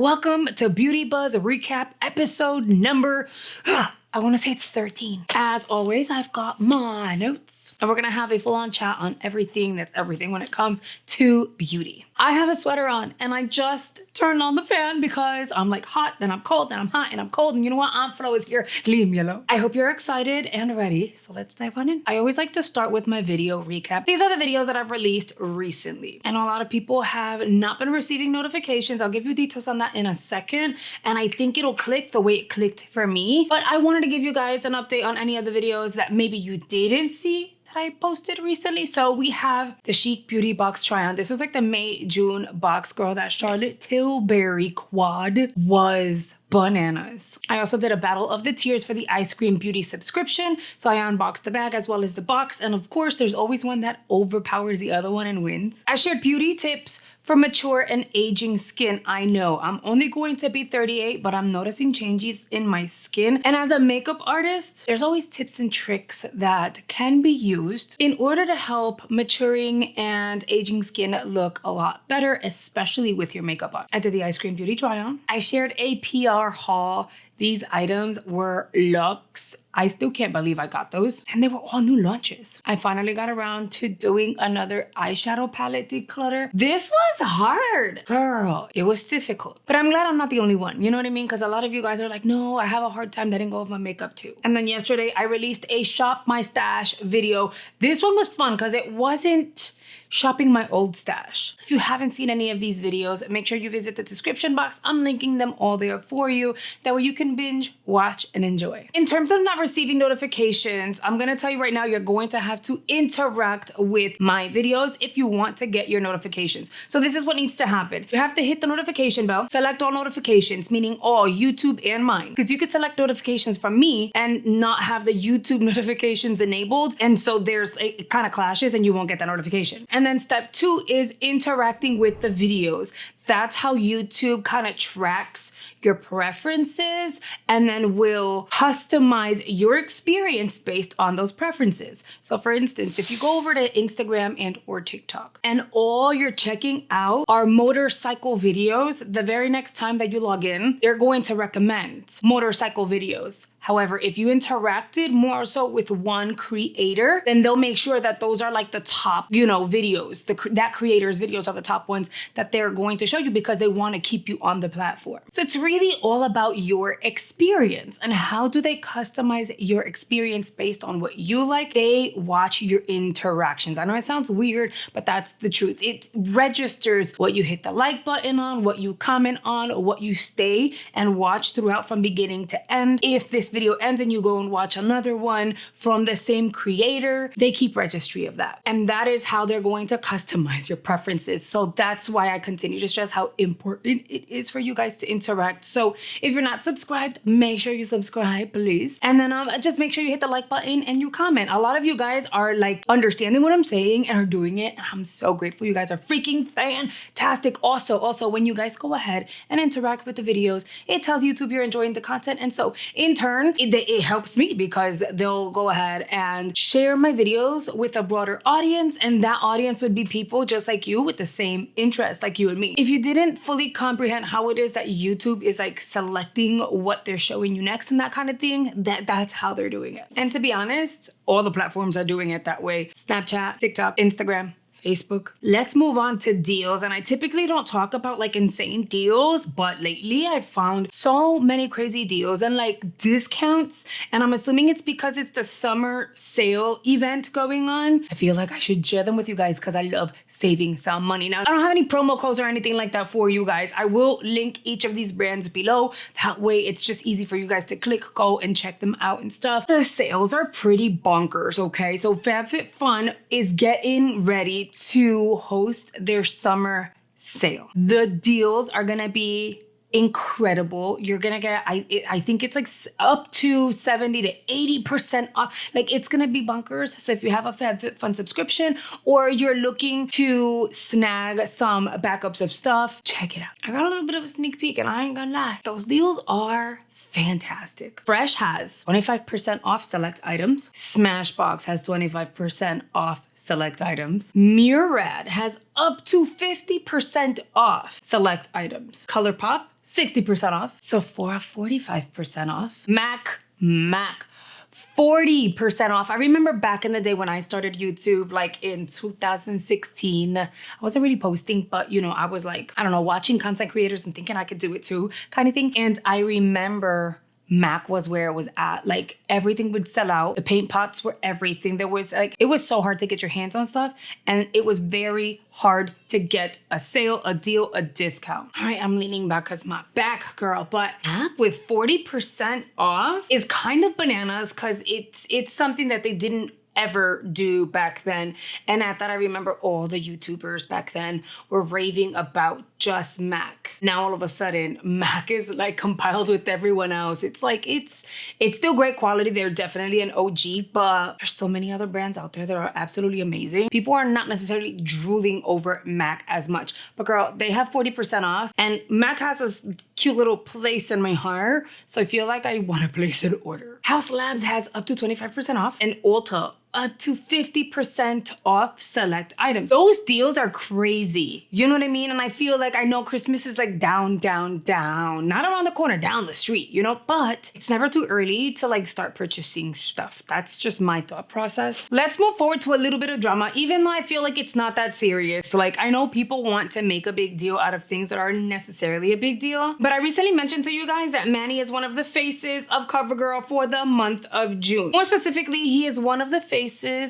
Welcome to Beauty Buzz Recap episode number, I want to say it's 13. As always, I've got my notes and we're going to have a full-on chat on everything that's everything when it comes to beauty. I have a sweater on and I just turned on the fan because I'm like hot, then I'm cold, then I'm hot and I'm cold. And you know what? I'm Flo is here. Leave me alone. I hope you're excited and ready. So let's dive on in. I always like to start with my video recap. These are the videos that I've released recently. And a lot of people have not been receiving notifications. I'll give you details on that in a second. And I think it'll click the way it clicked for me. But I wanted to give you guys an update on any of the videos that maybe you didn't see I posted recently. So we have the Chic Beauty box try on. This is like the May-June box, girl. That Charlotte Tilbury quad was bananas. I also did a battle of the tiers for the Ice Cream Beauty subscription. So I unboxed the bag as well as the box. And of course, there's always one that overpowers the other one and wins. I shared beauty tips for mature and aging skin. I know I'm only going to be 38, but I'm noticing changes in my skin. And as a makeup artist, there's always tips and tricks that can be used in order to help maturing and aging skin look a lot better, especially with your makeup on. I did the Ice Cream Beauty try on. I shared a PR haul. These items were luxe. I still can't believe I got those. And they were all new launches. I finally got around to doing another eyeshadow palette declutter. This was hard, girl. It was difficult. But I'm glad I'm not the only one. You know what I mean? Because a lot of you guys are like, no, I have a hard time letting go of my makeup too. And then yesterday I released a Shop My Stash video. This one was fun because it wasn't shopping my old stash. If you haven't seen any of these videos, make sure you visit the description box. I'm linking them all there for you. That way you can binge, watch, and enjoy. In terms of not receiving notifications, I'm gonna tell you right now, you're going to have to interact with my videos if you want to get your notifications. So this is what needs to happen. You have to hit the notification bell, select all notifications, meaning all YouTube and mine. Because you could select notifications from me and not have the YouTube notifications enabled. And so it kind of clashes and you won't get that notification. And then step 2 is interacting with the videos. That's how YouTube kind of tracks your preferences and then will customize your experience based on those preferences. So for instance, if you go over to Instagram and or TikTok and all you're checking out are motorcycle videos, the very next time that you log in, they're going to recommend motorcycle videos. However, if you interacted more so with one creator, then they'll make sure that those are like the top, videos. That creator's videos are the top ones that they're going to show you because they want to keep you on the platform. So it's really all about your experience and how do they customize your experience based on what you like. They watch your interactions. I know it sounds weird, but that's the truth. It registers what you hit the like button on, what you comment on, what you stay and watch throughout from beginning to end. If this video ends and you go and watch another one from the same creator, they keep registry of that. And that is how they're going to customize your preferences. So that's why I continue to stress how important it is for you guys to interact. So if you're not subscribed, make sure you subscribe, please. And then just make sure you hit the like button and you comment. A lot of you guys are like understanding what I'm saying and are doing it. And I'm so grateful. You guys are freaking fantastic. Also, when you guys go ahead and interact with the videos, it tells YouTube you're enjoying the content. And so in turn, it helps me because they'll go ahead and share my videos with a broader audience. And that audience would be people just like you with the same interests like you and me. If you didn't fully comprehend how it is that YouTube is like selecting what they're showing you next and that kind of thing, that's how they're doing it. And to be honest, all the platforms are doing it that way. Snapchat, TikTok, Instagram, Facebook. Let's move on to deals. And I typically don't talk about like insane deals, but lately I found so many crazy deals and like discounts. And I'm assuming it's because it's the summer sale event going on. I feel like I should share them with you guys because I love saving some money. Now, I don't have any promo codes or anything like that for you guys. I will link each of these brands below. That way it's just easy for you guys to click, go and check them out and stuff. The sales are pretty bonkers, okay? So FabFitFun is getting ready to host their summer sale. The deals are gonna be incredible. You're gonna get, I think it's like up to 70 to 80% off. Like it's gonna be bonkers. So if you have a FabFitFun subscription or you're looking to snag some backups of stuff, check it out. I got a little bit of a sneak peek and I ain't gonna lie. Those deals are fantastic. Fresh has 25% off select items. Smashbox has 25% off select items. Murad has up to 50% off select items. ColourPop, 60% off. Sephora, 45% off. MAC, 40% off. I remember back in the day when I started YouTube, like in 2016, I wasn't really posting, but you know, I was like, I don't know, watching content creators and thinking I could do it too, kind of thing. And I remember MAC was where it was at. Like everything would sell out. The paint pots were everything. There was like, it was so hard to get your hands on stuff. And it was very hard to get a sale, a deal, a discount. All right, I'm leaning back because my back, girl. But MAC with 40% off is kind of bananas because it's something that they didn't ever do back then. And at that, I remember all the YouTubers back then were raving about just MAC. Now all of a sudden, MAC is like compiled with everyone else. It's like, it's still great quality. They're definitely an OG, but there's so many other brands out there that are absolutely amazing. People are not necessarily drooling over MAC as much, but girl, they have 40% off and MAC has this cute little place in my heart. So I feel like I want to place an order. House Labs has up to 25% off and Ulta up to 50% off select items. Those deals are crazy. You know what I mean? And I feel like I know Christmas is like down, not around the corner, down the street, you know, but it's never too early to like start purchasing stuff. That's just my thought process. Let's move forward to a little bit of drama, even though I feel like it's not that serious. Like I know people want to make a big deal out of things that aren't necessarily a big deal, but I recently mentioned to you guys that Manny is one of the faces of CoverGirl for the month of June. More specifically, he is one of the faces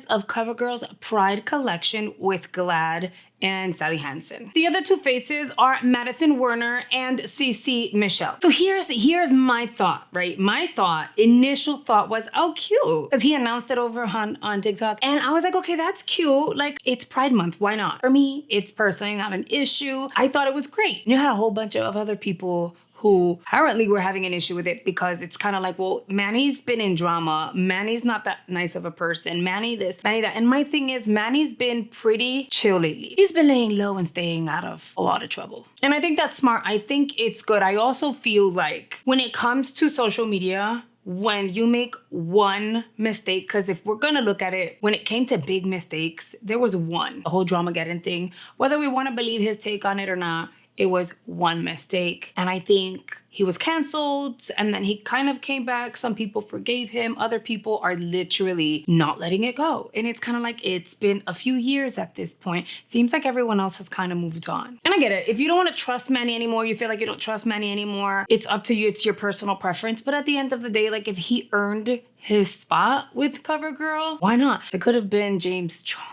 of CoverGirl's Pride collection with Glad and Sally Hansen. The other two faces are Madison Werner and CC Michelle. So here's my thought, right? My initial thought was, oh, cute. Because he announced it over on TikTok. And I was like, okay, that's cute. Like, it's Pride Month. Why not? For me, it's personally not an issue. I thought it was great. You had a whole bunch of other people who apparently were having an issue with it because it's kind of like, well, Manny's been in drama. Manny's not that nice of a person. Manny this, Manny that. And my thing is, Manny's been pretty chill lately. He's been laying low and staying out of a lot of trouble. And I think that's smart. I think it's good. I also feel like when it comes to social media, when you make one mistake, because if we're gonna look at it, when it came to big mistakes, there was one. The whole Dramageddon thing, whether we want to believe his take on it or not, it was one mistake. And I think he was canceled and then he kind of came back. Some people forgave him. Other people are literally not letting it go. And it's kind of like, it's been a few years at this point. Seems like everyone else has kind of moved on. And I get it. If you don't want to trust Manny anymore, you feel like you don't trust Manny anymore, it's up to you. It's your personal preference. But at the end of the day, like if he earned his spot with CoverGirl, why not? It could have been James Charles.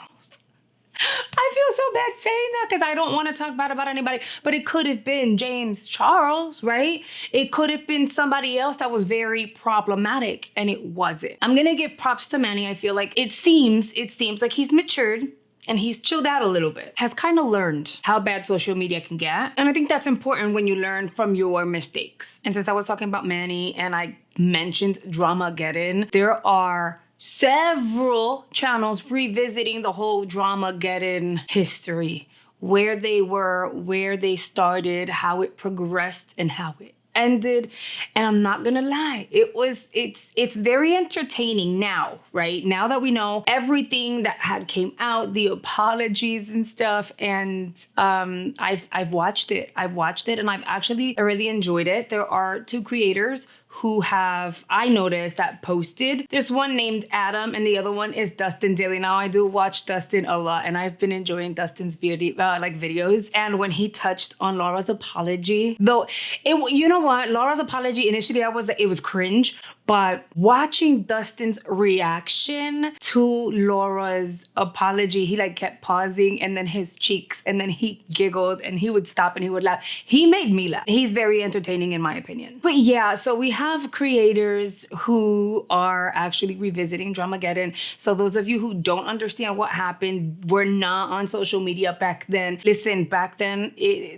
I feel so bad saying that because I don't want to talk bad about anybody, but it could have been James Charles, right? It could have been somebody else that was very problematic and it wasn't. I'm going to give props to Manny. I feel like it seems like he's matured and he's chilled out a little bit, has kind of learned how bad social media can get. And I think that's important when you learn from your mistakes. And since I was talking about Manny and I mentioned Dramageddon, there are several channels revisiting the whole Dramageddon history, where they were, where they started, how it progressed, and how it ended. And I'm not gonna lie, it's very entertaining now, right? Now that we know everything that had came out, the apologies and stuff, and I've watched it and I've actually really enjoyed it. There are two creators who have, I noticed, that posted. There's one named Adam and the other one is Dustin Daily. Now I do watch Dustin a lot and I've been enjoying Dustin's videos. And when he touched on Laura's apology, though, you know what? Laura's apology, initially it was cringe, but watching Dustin's reaction to Laura's apology, he like kept pausing and then his cheeks and then he giggled and he would stop and he would laugh. He made me laugh. He's very entertaining in my opinion. But yeah, so we have creators who are actually revisiting Dramageddon. So those of you who don't understand what happened, were not on social media back then. Listen, back then,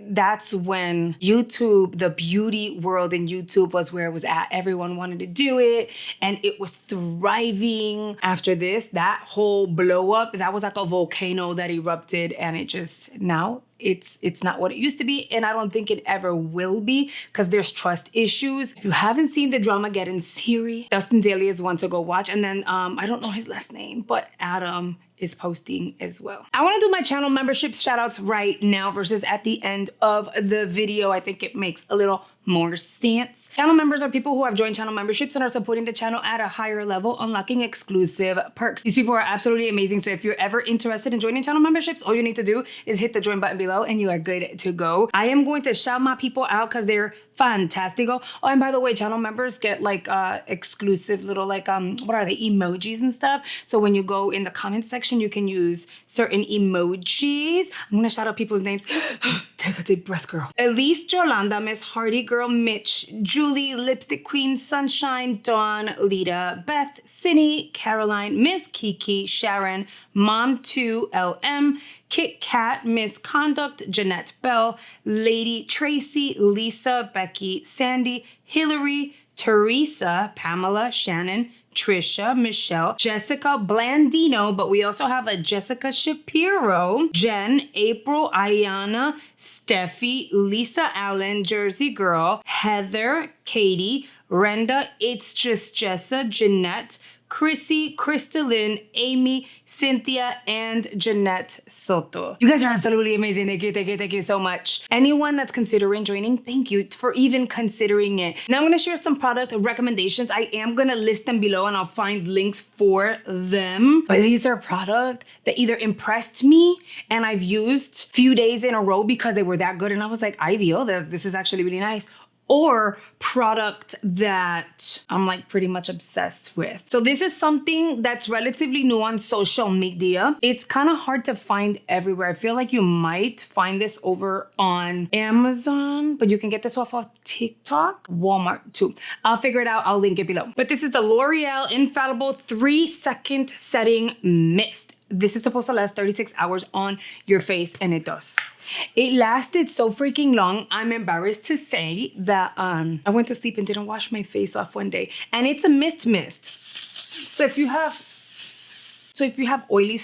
that's when YouTube, the beauty world in YouTube was where it was at. Everyone wanted to do it and it was thriving. After this, that whole blow up, that was like a volcano that erupted and it just, now it's not what it used to be, and I don't think it ever will be because there's trust issues. If you haven't seen the Dramageddon series, Dustin Daly is one to go watch. And then I don't know his last name, but Adam is posting as well. I want to do my channel memberships shout outs right now versus at the end of the video. I think it makes a little more sense. Channel members are people who have joined channel memberships and are supporting the channel at a higher level, unlocking exclusive perks. These people are absolutely amazing. So if you're ever interested in joining channel memberships, all you need to do is hit the join button below and you are good to go. I am going to shout my people out because they're fantastico. Oh, and by the way, channel members get like exclusive little like what are they, emojis and stuff. So when you go in the comment section, you can use certain emojis. I'm gonna shout out people's names. Take a deep breath, girl. Elise, Jolanda, Miss Hardy, Girl Mitch, Julie, Lipstick Queen, Sunshine, Dawn, Lita, Beth, Cindy, Caroline, Miss Kiki, Sharon, Mom 2, LM, Kit Kat, Misconduct, Jeanette Bell, Lady Tracy, Lisa, Becky, Sandy, Hillary, Teresa, Pamela, Shannon, Trisha, Michelle, Jessica Blandino, but we also have a Jessica Shapiro, Jen, April, Ayana, Steffi, Lisa Allen, Jersey Girl, Heather, Katie, Renda, It's Just Jessa, Jeanette, Chrissy, Crystalline, Amy, Cynthia, and Jeanette Soto. You guys are absolutely amazing. Thank you, thank you, thank you so much. Anyone that's considering joining, thank you for even considering it. Now I'm gonna share some product recommendations. I am gonna list them below and I'll find links for them. But these are products that either impressed me and I've used a few days in a row because they were that good and I was like, ay Dios, this is actually really nice. Or product that I'm like pretty much obsessed with. So this is something that's relatively new on social media. It's kind of hard to find everywhere. I feel like you might find this over on Amazon, but you can get this off of TikTok, Walmart too. I'll figure it out. I'll link it below. But this is the L'Oreal Infallible 3-Second Setting Mist. This is supposed to last 36 hours on your face, and it does. It lasted so freaking long. I'm embarrassed to say that I went to sleep and didn't wash my face off one day. And it's a mist. So if you have oily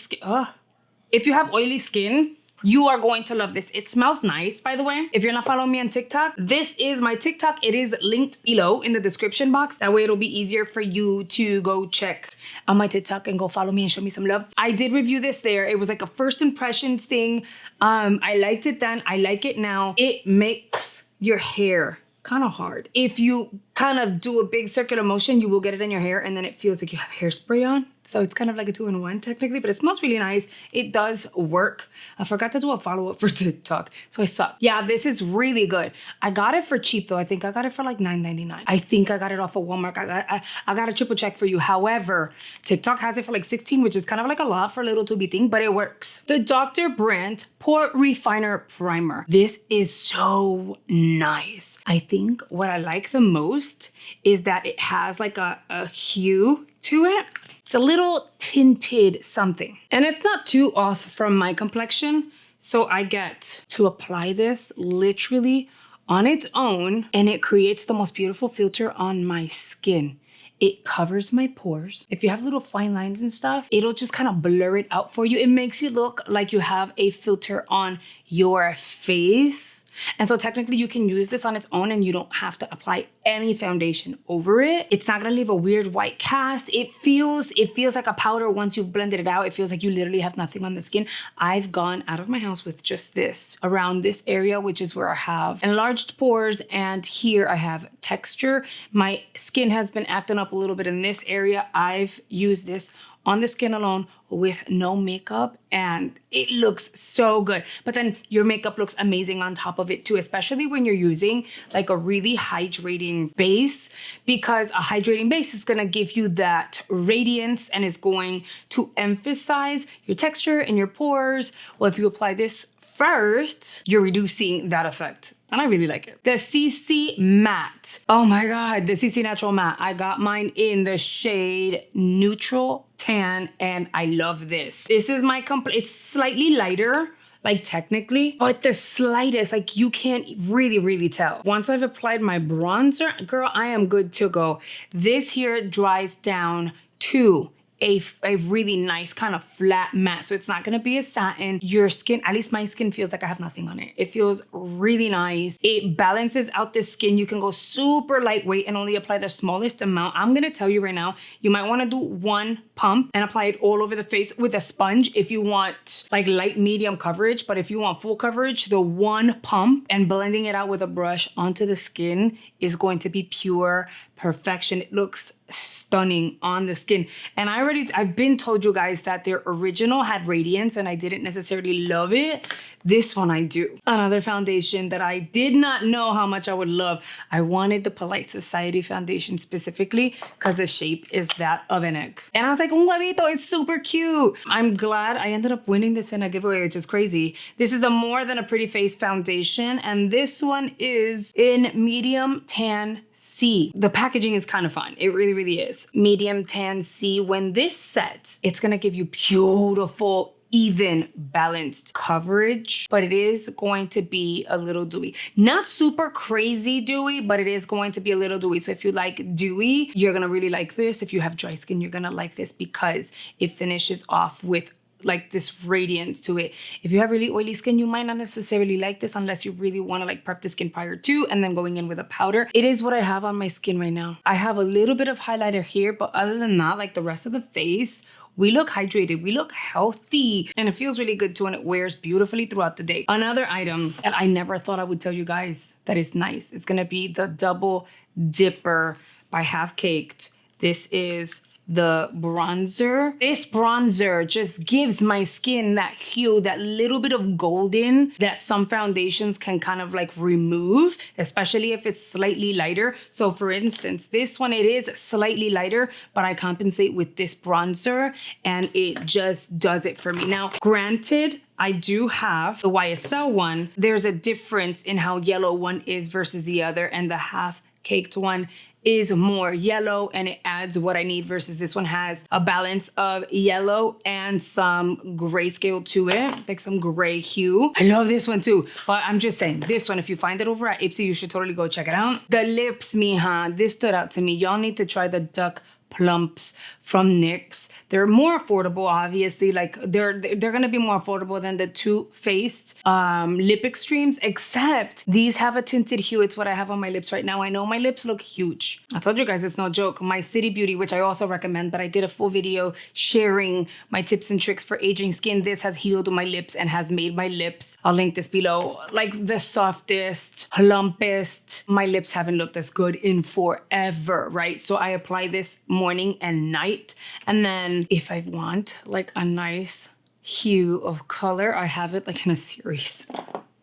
skin, you are going to love this. It smells nice, by the way. If you're not following me on TikTok, this is my TikTok. It is linked below in the description box. That way it'll be easier for you to go check on my TikTok and go follow me and show me some love. I did review this there. It was like a first impressions thing. I liked it then. I like it now. It makes your hair kind of hard. If you kind of do a big circular motion, you will get it in your hair and then it feels like you have hairspray on. So it's kind of like a 2-in-1 technically, but it smells really nice. It does work. I forgot to do a follow-up for TikTok, so I suck. Yeah, this is really good. I got it for cheap though. I think I got it for like $9.99. I think I got it off of Walmart. I got a triple check for you. However, TikTok has it for like $16, which is kind of like a lot for a little tuby thing, but it works. The Dr. Brandt Pore Refiner Primer. This is so nice. I think what I like the most is that it has like a hue to it. It's a little tinted something. And it's not too off from my complexion. So I get to apply this literally on its own and it creates the most beautiful filter on my skin. It covers my pores. If you have little fine lines and stuff, it'll just kind of blur it out for you. It makes you look like you have a filter on your face. And so technically you can use this on its own and you don't have to apply any foundation over it. It's not gonna leave a weird white cast. It feels like a powder once you've blended it out. It feels like you literally have nothing on the skin. I've gone out of my house with just this around this area, which is where I have enlarged pores and here I have texture. My skin has been acting up a little bit in this area. I've used this on the skin alone with no makeup and it looks so good. But then your makeup looks amazing on top of it too, especially when you're using like a really hydrating base, because a hydrating base is gonna give you that radiance and is going to emphasize your texture and your pores. Well, if you apply this first, you're reducing that effect. And I really like it. The CC Matte. Oh my God, the CC Natural Matte. I got mine in the shade Neutral Tan and I love this. This is my it's slightly lighter, like technically, but the slightest, like you can't really tell. Once I've applied my bronzer, girl, I am good to go. This here dries down to a really nice kind of flat matte. So it's not gonna be a satin. Your skin, at least my skin, feels like I have nothing on it. It feels really nice. It balances out the skin. You can go super lightweight and only apply the smallest amount. I'm gonna tell you right now, you might wanna do one pump and apply it all over the face with a sponge if you want like light medium coverage. But if you want full coverage, the one pump and blending it out with a brush onto the skin is going to be pure perfection. It looks stunning on the skin. And I've been told you guys that their original had radiance and I didn't necessarily love it. This one I do. Another foundation that I did not know how much I would love. I wanted the Polite Society foundation specifically because the shape is that of an egg. And I was like, un huevito, it's super cute. I'm glad I ended up winning this in a giveaway, which is crazy. This is a More Than a Pretty Face foundation. And this one is in medium tan C. The packaging is kind of fun. It really, really is. Medium tan C. When this sets, it's gonna give you beautiful, even balanced coverage, but it is going to be a little dewy. Not super crazy dewy, but it is going to be a little dewy. So if you like dewy, you're gonna really like this. If you have dry skin, you're gonna like this because it finishes off with like this radiance to it. If you have really oily skin, you might not necessarily like this unless you really want to like prep the skin prior to and then going in with a powder. It is what I have on my skin right now. I have a little bit of highlighter here, but other than that, like the rest of the face, we look hydrated, we look healthy, and it feels really good too, and it wears beautifully throughout the day. Another item that I never thought I would tell you guys that is nice is gonna be the Double Dipper by Half Caked. This is the bronzer. This bronzer just gives my skin that hue, that little bit of golden that some foundations can kind of like remove, especially if it's slightly lighter. So for instance, this one, it is slightly lighter, but I compensate with this bronzer and it just does it for me. Now, granted, I do have the YSL one. There's a difference in how yellow one is versus the other, and the Half Caked one is more yellow and it adds what I need versus this one has a balance of yellow and some grayscale to it, like some gray hue. I love this one too, but I'm just saying this one, if you find it over at Ipsy, you should totally go check it out. The lips, mija, this stood out to me. Y'all need to try the Duck Plumps from NYX. They're more affordable, obviously. Like they're gonna be more affordable than the Too Faced lip extremes, except these have a tinted hue. It's what I have on my lips right now. I know my lips look huge. I told you guys it's no joke. My City Beauty, which I also recommend, but I did a full video sharing my tips and tricks for aging skin. This has healed my lips and has made my lips, I'll link this below, like the softest, plumpest. My lips haven't looked as good in forever, right? So I apply this morning and night. And then if I want like a nice hue of color, I have it like in a series.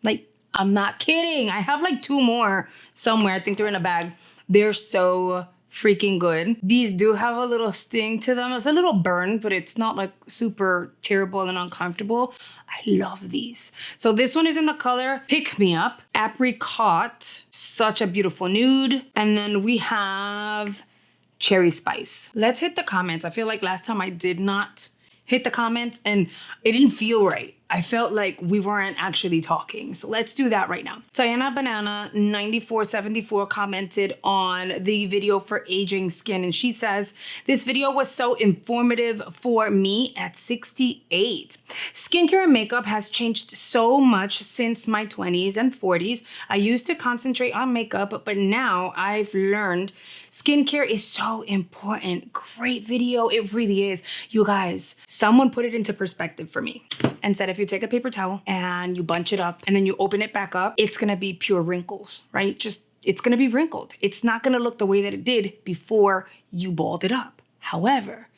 Like, I'm not kidding. I have like 2 more somewhere. I think they're in a bag. They're so freaking good. These do have a little sting to them. It's a little burn, but it's not like super terrible and uncomfortable. I love these. So this one is in the color Pick Me Up, Apricot, such a beautiful nude. And then we have Cherry Spice. Let's hit the comments. I feel like last time I did not hit the comments and it didn't feel right. I felt like we weren't actually talking. So let's do that right now. Diana Banana 9474 commented on the video for aging skin. And she says, this video was so informative for me at 68. Skincare and makeup has changed so much since my 20s and 40s. I used to concentrate on makeup, but now I've learned skincare is so important. Great video, it really is. You guys, someone put it into perspective for me and said, if you take a paper towel and you bunch it up and then you open it back up, it's gonna be pure wrinkles, right? It's gonna be wrinkled. It's not gonna look the way that it did before you balled it up. However,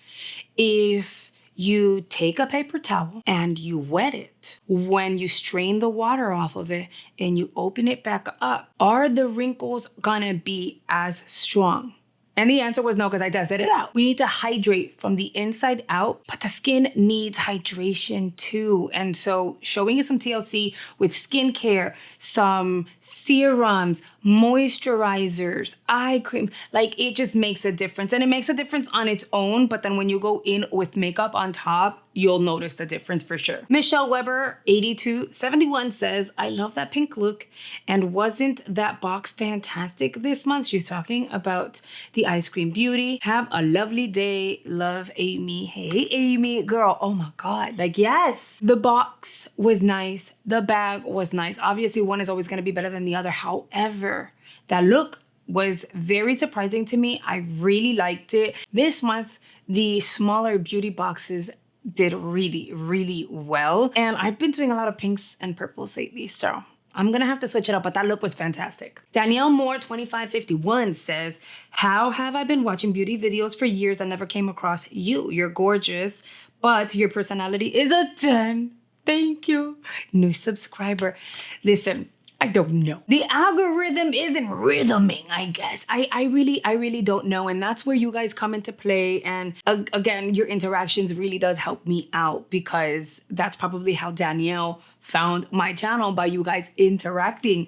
if you take a paper towel and you wet it, when you strain the water off of it and you open it back up, are the wrinkles gonna be as strong? And the answer was no, because I tested it out. We need to hydrate from the inside out, but the skin needs hydration too. And so showing you some TLC with skincare, some serums, moisturizers, eye cream. Like, it just makes a difference. And it makes a difference on its own, but then when you go in with makeup on top, you'll notice the difference for sure. Michelle Weber 8271 says, I love that pink look, and wasn't that box fantastic this month? She's talking about the Ice Cream Beauty. Have a lovely day. Love, Amy. Hey, Amy, girl. Oh my God. Like, yes, the box was nice. The bag was nice. Obviously, one is always going to be better than the other. However, that look was very surprising to me. I really liked it. This month, the smaller beauty boxes did really, really well. And I've been doing a lot of pinks and purples lately, so I'm gonna have to switch it up, but that look was fantastic. Danielle Moore 2551 says, how have I been watching beauty videos for years and never came across you? You're gorgeous, but your personality is a 10. Thank you. New subscriber. Listen, I don't know. The algorithm isn't rhythming, I guess. I really don't know. And that's where you guys come into play. And again, your interactions really does help me out, because that's probably how Danielle found my channel, by you guys interacting.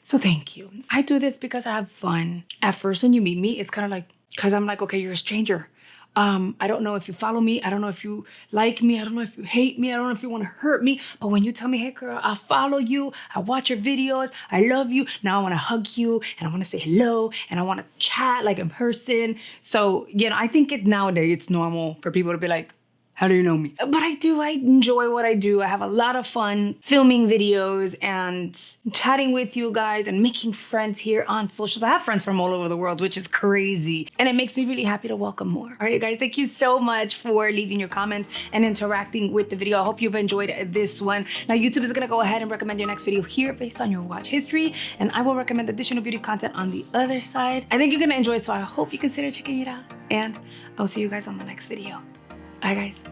So thank you. I do this because I have fun. At first, when you meet me, it's kind of like, because I'm like, okay, you're a stranger. I don't know if you follow me. I don't know if you like me. I don't know if you hate me. I don't know if you want to hurt me. But when you tell me, hey girl, I follow you, I watch your videos, I love you, now I want to hug you and I want to say hello and I want to chat like in person. So, you know, I think nowadays it's normal for people to be like, how do you know me? But I enjoy what I do. I have a lot of fun filming videos and chatting with you guys and making friends here on socials. I have friends from all over the world, which is crazy. And it makes me really happy to welcome more. All right, guys, thank you so much for leaving your comments and interacting with the video. I hope you've enjoyed this one. Now, YouTube is gonna go ahead and recommend your next video here based on your watch history. And I will recommend additional beauty content on the other side. I think you're gonna enjoy, so I hope you consider checking it out. And I'll see you guys on the next video. Bye, guys.